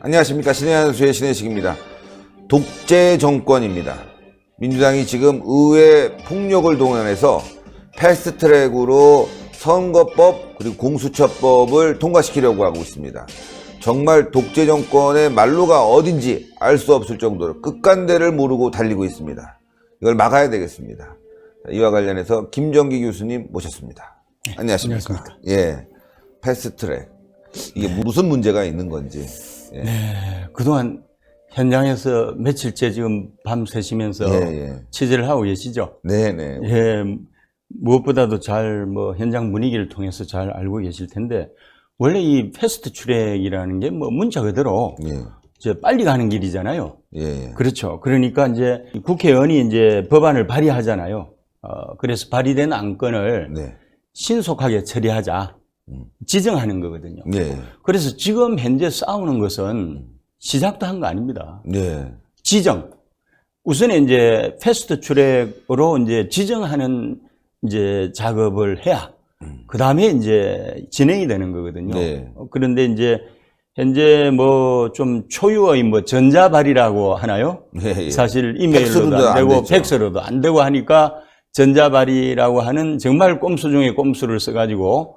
안녕하십니까. 신의 한수의 신의식입니다. 독재 정권입니다. 민주당이 지금 의회 폭력을 동원해서 패스트트랙으로 선거법 그리고 공수처법을 통과시키려고 하고 있습니다. 정말 독재 정권의 말로가 어딘지 알 수 없을 정도로 끝간대를 모르고 달리고 있습니다. 이걸 막아야 되겠습니다. 이와 관련해서 김정기 교수님 모셨습니다. 안녕하십니까. 안녕하십니까. 예, 패스트트랙 이게 무슨 문제가 있는 건지. 예. 네, 그동안 현장에서 며칠째 지금 밤새시면서 취재를 하고 계시죠? 네네. 예, 무엇보다도 잘 현장 분위기를 통해서 잘 알고 계실 텐데, 원래 이 패스트 트랙이라는 게 문자 그대로 이제 빨리 가는 길이잖아요. 그렇죠. 그러니까 이제 국회의원이 이제 법안을 발의하잖아요. 그래서 발의된 안건을 신속하게 처리하자. 지정하는 거거든요. 그래서 지금 현재 싸우는 것은 시작도 한 거 아닙니다. 지정. 우선에 이제 패스트 트랙으로 이제 지정하는 이제 작업을 해야 그 다음에 이제 진행이 되는 거거든요. 그런데 이제 현재 좀 초유의 전자발이라고 하나요? 사실 이메일로도 안 되고 팩스로도 안 되고 하니까 전자발이라고 하는 정말 꼼수 중에 꼼수를 써가지고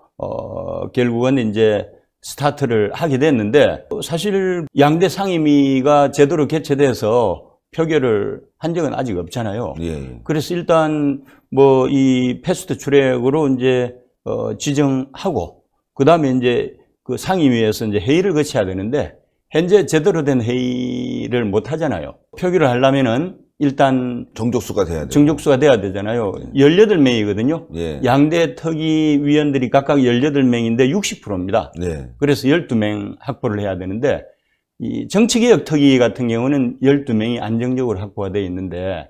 결국은 이제 스타트를 하게 됐는데, 사실 양대 상임위가 제대로 개최돼서 표결을 한 적은 아직 없잖아요. 그래서 일단 이 패스트 트랙으로 이제 지정하고, 그 다음에 이제 그 상임위에서 이제 회의를 거쳐야 되는데, 현재 제대로 된 회의를 못 하잖아요. 표결을 하려면은 일단 정족수가 돼야 되잖아요. 18명이거든요. 양대 특위 위원들이 각각 18명인데 60%입니다. 그래서 12명 확보를 해야 되는데, 이 정치개혁 특위 같은 경우는 12명이 안정적으로 확보가 되어 있는데,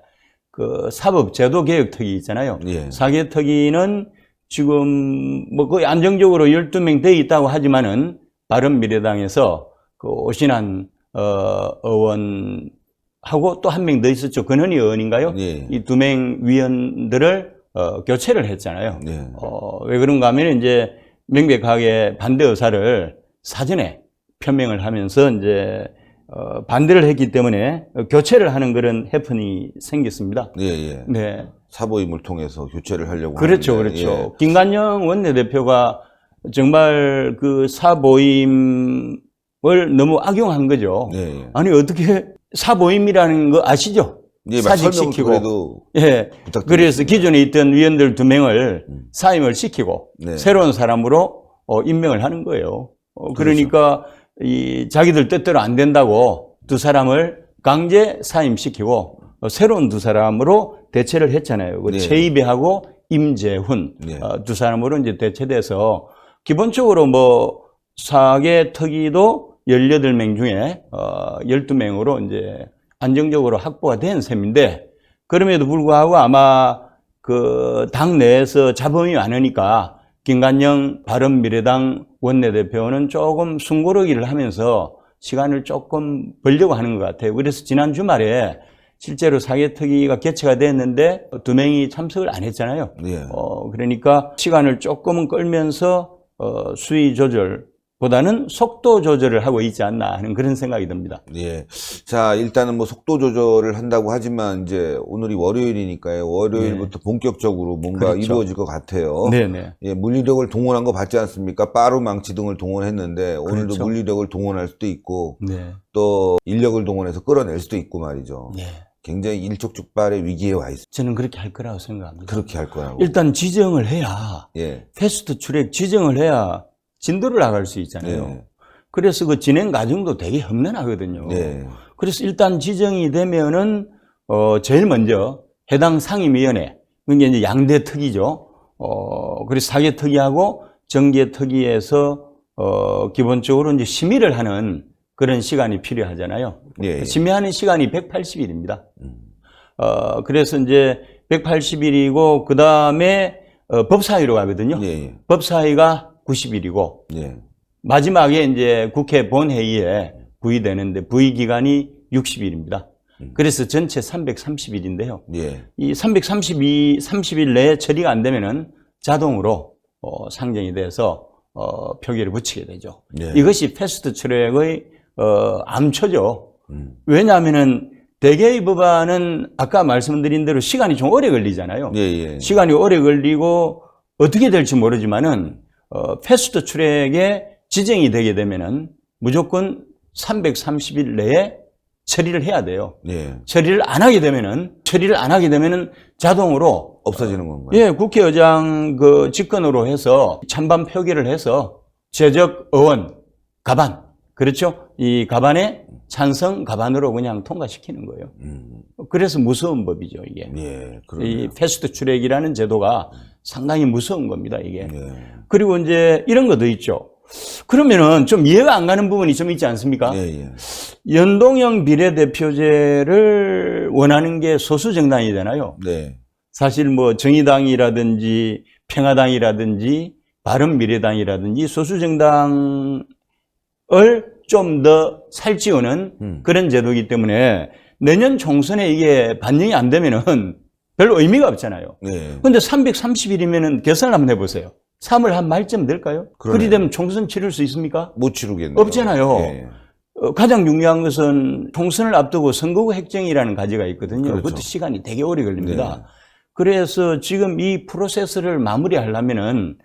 그 사법제도개혁 특위 있잖아요. 사개 특위는 지금 거의 안정적으로 12명 되어 있다고 하지만은 바른미래당에서 그 오신환 의원 하고 또 한 명 더 있었죠. 권은희 의원인가요? 이 2명 위원들을 교체를 했잖아요. 왜 그런가 하면 이제 명백하게 반대 의사를 사전에 표명을 하면서 이제 반대를 했기 때문에 교체를 하는 그런 해프닝이 생겼습니다. 사보임을 통해서 교체를 하려고 그렇죠, 하는데. 그렇죠. 김관영 원내대표가 정말 그 사보임을 너무 악용한 거죠. 아니 어떻게 사보임이라는 거 아시죠? 사직시키고, 그래서 기존에 있던 위원들 2명을 사임을 시키고 새로운 사람으로 임명을 하는 거예요. 그러니까 이 자기들 뜻대로 안 된다고 2사람을 강제 사임시키고 새로운 2사람으로 대체를 했잖아요. 최이배하고 임재훈 2사람으로 이제 대체돼서 기본적으로 4개 특위도 18명 중에 12명으로 이제 안정적으로 확보가 된 셈인데, 그럼에도 불구하고 아마 그 당 내에서 잡음이 많으니까 김관영 바른미래당 원내대표는 조금 숨고르기를 하면서 시간을 조금 벌려고 하는 것 같아요. 그래서 지난 주말에 실제로 4개 특위가 개최가 됐는데 2명이 참석을 안 했잖아요. 그러니까 시간을 조금은 끌면서 수위 조절보다는 속도 조절을 하고 있지 않나 하는 그런 생각이 듭니다. 자, 일단은 속도 조절을 한다고 하지만 이제 오늘이 월요일이니까요. 월요일부터 본격적으로 뭔가 이루어질 것 같아요. 물리력을 동원한 거 봤지 않습니까? 빠루망치 등을 동원했는데 오늘도 물리력을 동원할 수도 있고 또 인력을 동원해서 끌어낼 수도 있고 말이죠. 굉장히 일촉즉발의 위기에 와 있습니다. 저는 그렇게 할 거라고 생각합니다. 그렇게 할 거라고. 일단 지정을 해야 패스트 트랙 지정을 해야 진도를 나갈 수 있잖아요. 그래서 그 진행 과정도 되게 험난하거든요. 그래서 일단 지정이 되면은 제일 먼저 해당 상임위원회, 그게 이제 양대 특위죠. 그래서 4개 특위하고 정계 특위에서 기본적으로 이제 심의를 하는 그런 시간이 필요하잖아요. 심의하는 시간이 180일입니다. 그래서 이제 180일이고 그 다음에 법사위로 가거든요. 법사위가 90일이고 마지막에 이제 국회 본회의에 부의되는데 부의 기간이 60일입니다. 그래서 전체 330일인데요. 이 30일 내에 처리가 안 되면은 자동으로 상정이 돼서 표기를 붙이게 되죠. 네. 이것이 패스트 트랙의 암초죠. 왜냐하면은 대개의 법안은 아까 말씀드린 대로 시간이 좀 오래 걸리잖아요. 예. 시간이 오래 걸리고 어떻게 될지 모르지만은 패스트 트랙에 지정이 되게 되면은 무조건 330일 내에 처리를 해야 돼요. 예. 처리를 안 하게 되면은 자동으로 없어지는 건가요? 예, 국회의장 그 직권으로 해서 찬반 표기를 해서 제적 의원 가반, 그렇죠? 이 가반에 찬성 가반으로 그냥 통과시키는 거예요. 그래서 무서운 법이죠, 이게. 예, 이 패스트 트랙이라는 제도가 상당히 무서운 겁니다, 이게. 예. 그리고 이제 이런 것도 있죠. 그러면은 좀 이해가 안 가는 부분이 좀 있지 않습니까? 예. 연동형 비례대표제를 원하는 게 소수 정당이잖아요. 네. 사실 뭐 정의당이라든지 평화당이라든지 바른미래당이라든지 소수 정당을 좀 더 살찌우는 그런 제도이기 때문에 내년 총선에 이게 반영이 안 되면은 별로 의미가 없잖아요. 네. 근데 330일이면은 계산을 한번 해보세요. 3월 한 말쯤 될까요? 그러네요. 그리 되면 총선 치를 수 있습니까? 못 치르겠네요. 없잖아요. 예. 가장 중요한 것은 총선을 앞두고 선거구 획정이라는 가지가 있거든요. 그렇죠. 그것도 시간이 되게 오래 걸립니다. 네. 그래서 지금 이 프로세스를 마무리하려면은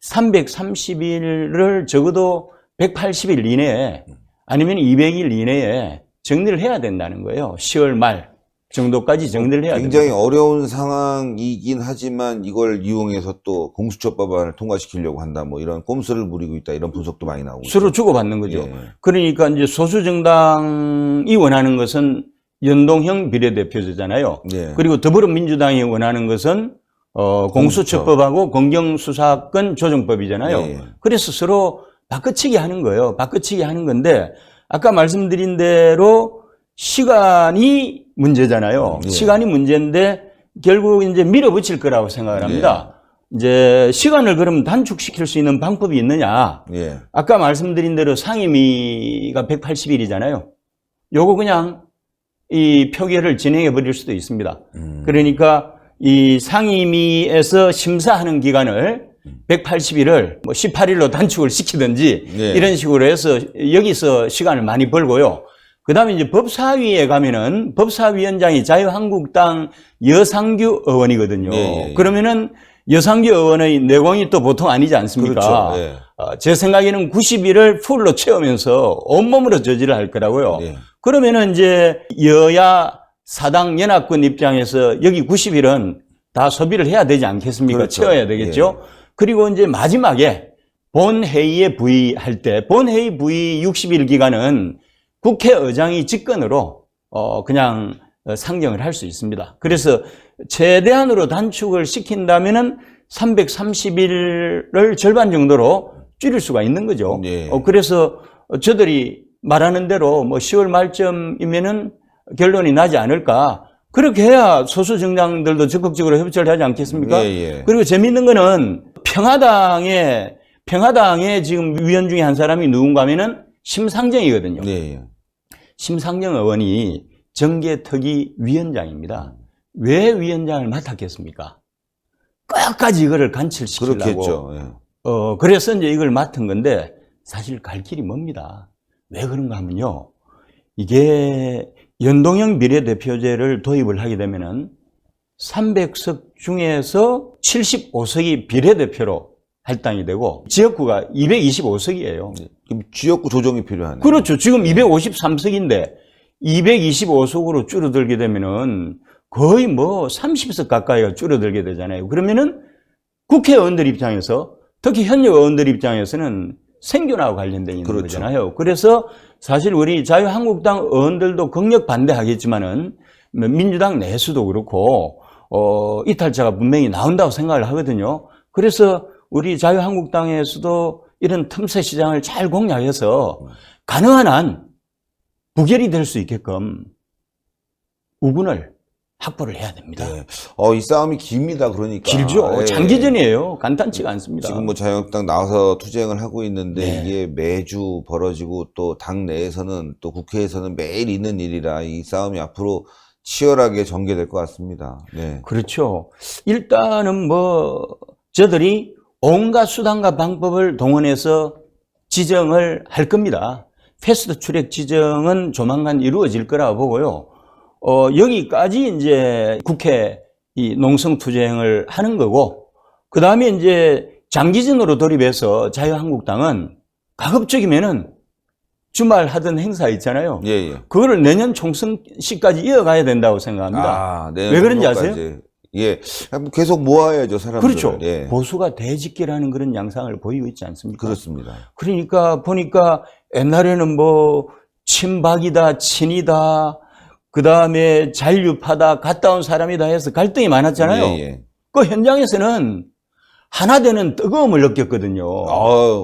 330일을 적어도 180일 이내에 아니면 200일 이내에 정리를 해야 된다는 거예요. 10월 말 정도까지 정리를 해야 됩니다. 굉장히 어려운 상황이긴 하지만 이걸 이용해서 또 공수처 법안을 통과시키려고 한다, 뭐 이런 꼼수를 부리고 있다, 이런 분석도 많이 나오고 서로 주고받는 거죠. 예. 그러니까 이제 소수 정당이 원하는 것은 연동형 비례대표제잖아요. 예. 그리고 더불어민주당이 원하는 것은 공수처법하고 공경수사권 조정법이잖아요. 예. 그래서 서로 바꿔치기 하는 거예요. 바꿔치기 하는 건데 아까 말씀드린 대로 시간이 문제잖아요. 예. 시간이 문제인데 결국 이제 밀어붙일 거라고 생각을 합니다. 이제 시간을 그럼 단축시킬 수 있는 방법이 있느냐? 예. 아까 말씀드린 대로 상임위가 180일이잖아요. 요거 그냥 이 표결을 진행해 버릴 수도 있습니다. 그러니까 이 상임위에서 심사하는 기간을 180일을 뭐 18일로 단축을 시키든지 예. 이런 식으로 해서 여기서 시간을 많이 벌고요. 그 다음에 이제 법사위에 가면은 법사위원장이 자유한국당 여상규 의원이거든요. 예. 그러면은 여상규 의원의 내공이 또 보통 아니지 않습니까? 그렇죠. 예. 제 생각에는 90일을 풀로 채우면서 온몸으로 저지를 할 거라고요. 예. 그러면은 이제 여야 사당 연합군 입장에서 여기 90일은 다 소비를 해야 되지 않겠습니까? 그렇죠. 채워야 되겠죠. 예. 그리고 이제 마지막에 본회의에 부의할 때 본회의 부의 60일 기간은 국회의장이 직권으로 그냥 상정을 할 수 있습니다. 그래서 최대한으로 단축을 시킨다면은 330일을 절반 정도로 줄일 수가 있는 거죠. 예. 그래서 저들이 말하는 대로 뭐 10월 말쯤이면은 결론이 나지 않을까. 그렇게 해야 소수 정당들도 적극적으로 협조를 하지 않겠습니까? 예. 그리고 재미있는 거는 평화당의 지금 위원 중에 한 사람이 누군가 하면은 심상정이거든요. 예. 심상정 의원이 정계특위 위원장입니다. 왜 위원장을 맡았겠습니까? 끝까지 이거를 간철시키려고. 그렇겠죠. 예. 그래서 이제 이걸 맡은 건데 사실 갈 길이 멉니다. 왜 그런가 하면요. 이게 연동형 비례대표제를 도입을 하게 되면은 300석 중에서 75석이 비례대표로 할당이 되고 지역구가 225석이에요. 그럼 지역구 조정이 필요하네요. 그렇죠. 지금 253석인데 225석으로 줄어들게 되면은 거의 뭐 30석 가까이가 줄어들게 되잖아요. 그러면은 국회의원들 입장에서 특히 현역 의원들 입장에서는 생존하고 관련된 있는 그렇죠. 거잖아요. 그래서 사실 우리 자유한국당 의원들도 극력 반대하겠지만은 민주당 내수도 그렇고 이탈자가 분명히 나온다고 생각을 하거든요. 그래서 우리 자유한국당에서도 이런 틈새 시장을 잘 공략해서 가능한 한 부결이 될 수 있게끔 우군을 확보를 해야 됩니다. 네. 이 싸움이 깁니다. 그러니까. 길죠. 예. 장기전이에요. 간단치가 않습니다. 지금 뭐 자유한국당 나와서 투쟁을 하고 있는데 네. 이게 매주 벌어지고 또 당 내에서는 또 국회에서는 매일 있는 일이라 이 싸움이 앞으로 치열하게 전개될 것 같습니다. 네. 그렇죠. 일단은 뭐 저들이 온갖 수단과 방법을 동원해서 지정을 할 겁니다. 패스트 트랙 지정은 조만간 이루어질 거라고 보고요. 여기까지 이제 국회 이 농성투쟁을 하는 거고, 그 다음에 이제 장기전으로 돌입해서 자유한국당은 가급적이면은 주말 하던 행사 있잖아요. 예, 예. 그거를 내년 총선시까지 이어가야 된다고 생각합니다. 아, 네. 왜 그런지 아세요? 예. 계속 모아야죠, 사람들. 그렇죠. 예. 보수가 대집계라는 그런 양상을 보이고 있지 않습니까? 그렇습니다. 그러니까 보니까 옛날에는 뭐 친박이다, 친이다, 그 다음에 잔류파다, 갔다 온 사람이다 해서 갈등이 많았잖아요. 예, 예. 그 현장에서는 하나 되는 뜨거움을 느꼈거든요.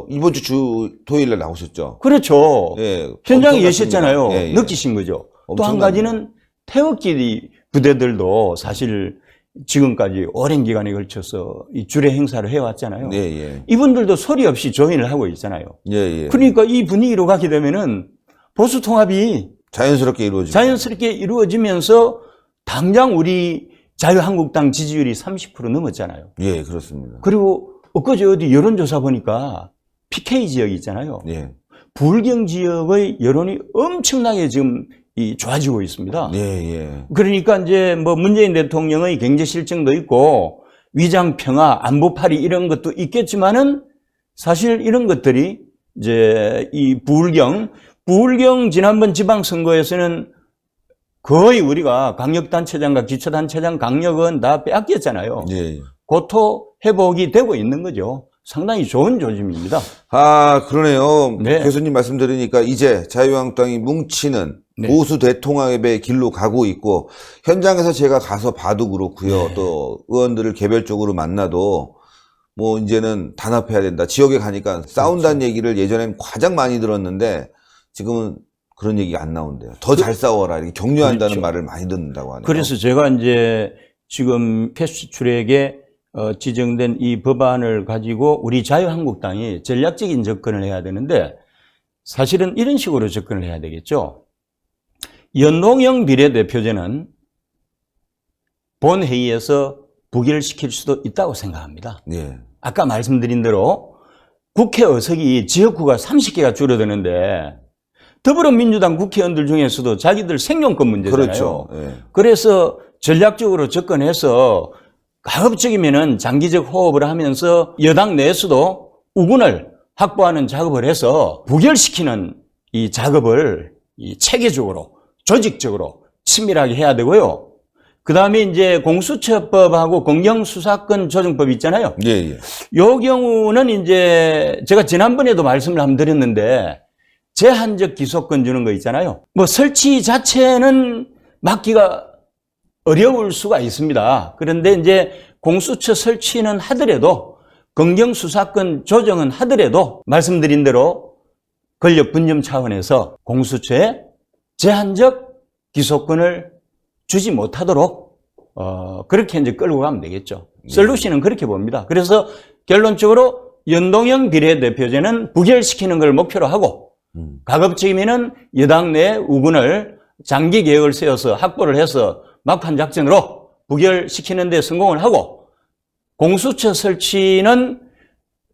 이번 주 토요일 날 나오셨죠? 그렇죠. 예. 현장에 계셨잖아요. 예, 예. 느끼신 거죠. 또 한 엄청납니다. 가지는 태극기 부대들도 사실 지금까지 오랜 기간에 걸쳐서 이 주례 행사를 해왔잖아요. 예, 예. 이분들도 소리 없이 조인을 하고 있잖아요. 예, 예. 그러니까 이 분위기로 가게 되면은 보수 통합이 자연스럽게 이루어지고. 자연스럽게 이루어지면서 당장 우리 자유한국당 지지율이 30% 넘었잖아요. 예, 그렇습니다. 그리고 엊그제 어디 여론조사 보니까 PK 지역이 있잖아요. 예. 부울경 지역의 여론이 엄청나게 지금 좋아지고 있습니다. 예, 예. 그러니까 이제 뭐 문재인 대통령의 경제 실정도 있고 위장 평화, 안보파리 이런 것도 있겠지만은 사실 이런 것들이 이제 이 부울경 지난번 지방선거에서는 거의 우리가 강력단체장과 기초단체장 강력은 다 빼앗겼잖아요. 예, 예. 고토 회복이 되고 있는 거죠. 상당히 좋은 조짐입니다. 그러네요. 네. 교수님 말씀 들으니까 이제 자유한국당이 뭉치는 네. 보수 대통합의 길로 가고 있고, 현장에서 제가 가서 봐도 그렇고요. 네. 또 의원들을 개별적으로 만나도 뭐 이제는 단합해야 된다. 지역에 가니까 싸운다는 얘기를 예전엔 가장 많이 들었는데 지금은 그런 얘기가 안 나온대요. 더 잘 싸워라. 이렇게 격려한다는 그렇죠. 말을 많이 듣는다고 하네요. 그래서 제가 이제 지금 패스트 트랙에 지정된 이 법안을 가지고 우리 자유한국당이 전략적인 접근을 해야 되는데, 사실은 이런 식으로 접근을 해야 되겠죠. 연동형 비례대표제는 본회의에서 부결시킬 수도 있다고 생각합니다. 예. 아까 말씀드린 대로 국회 의석이 지역구가 30개가 줄어드는데 더불어민주당 국회의원들 중에서도 자기들 생존권 문제잖아요. 그렇죠. 예. 그래서 전략적으로 접근해서 가급적이면은 장기적 호흡을 하면서 여당 내에서도 우군을 확보하는 작업을 해서 부결시키는 이 작업을 체계적으로, 조직적으로 친밀하게 해야 되고요. 그 다음에 이제 공수처법하고 검경수사권 조정법 있잖아요. 예, 예. 요 경우는 이제 제가 지난번에도 말씀을 한번 드렸는데, 제한적 기소권 주는 거 있잖아요. 뭐 설치 자체는 막기가 어려울 수가 있습니다. 그런데 이제 공수처 설치는 하더라도, 검경수사권 조정은 하더라도 말씀드린 대로 권력 분점 차원에서 공수처에 제한적 기소권을 주지 못하도록 그렇게 이제 끌고 가면 되겠죠. 솔루션은 그렇게 봅니다. 그래서 결론적으로 연동형 비례대표제는 부결시키는 걸 목표로 하고, 가급적이면은 여당 내 우군을 장기 계획을 세워서 확보를 해서 막판 작전으로 부결시키는 데 성공을 하고, 공수처 설치는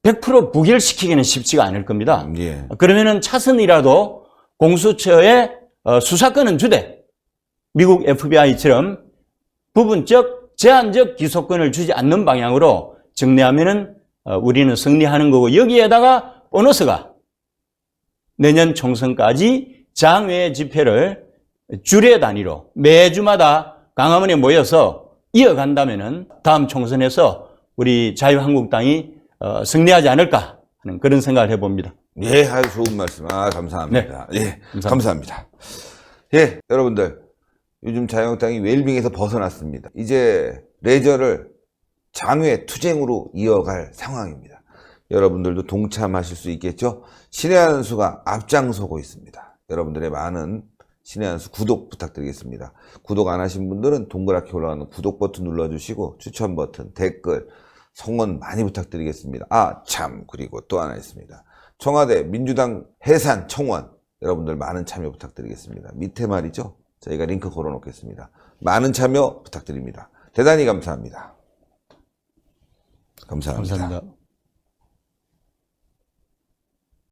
100% 부결시키기는 쉽지가 않을 겁니다. 예. 그러면은 차선이라도 공수처에 수사권은 주되 미국 FBI처럼 부분적 제한적 기소권을 주지 않는 방향으로 정리하면은 우리는 승리하는 거고, 여기에다가 보너스가 내년 총선까지 장외 집회를 주례 단위로 매주마다 광화문에 모여서 이어간다면은 다음 총선에서 우리 자유한국당이 승리하지 않을까 하는 그런 생각을 해봅니다. 예, 아주 좋은 말씀. 감사합니다. 네. 예, 감사합니다. 예, 여러분들. 요즘 자유한국당이 웰빙에서 벗어났습니다. 이제 레저를 장외 투쟁으로 이어갈 상황입니다. 여러분들도 동참하실 수 있겠죠? 신의 한 수가 앞장서고 있습니다. 여러분들의 많은 신의 한 수 구독 부탁드리겠습니다. 구독 안 하신 분들은 동그랗게 올라가는 구독 버튼 눌러주시고 추천 버튼, 댓글, 성원 많이 부탁드리겠습니다. 그리고 또 하나 있습니다. 청와대 민주당 해산 청원, 여러분들 많은 참여 부탁드리겠습니다. 밑에 말이죠. 저희가 링크 걸어놓겠습니다. 많은 참여 부탁드립니다. 대단히 감사합니다. 감사합니다. 감사합니다.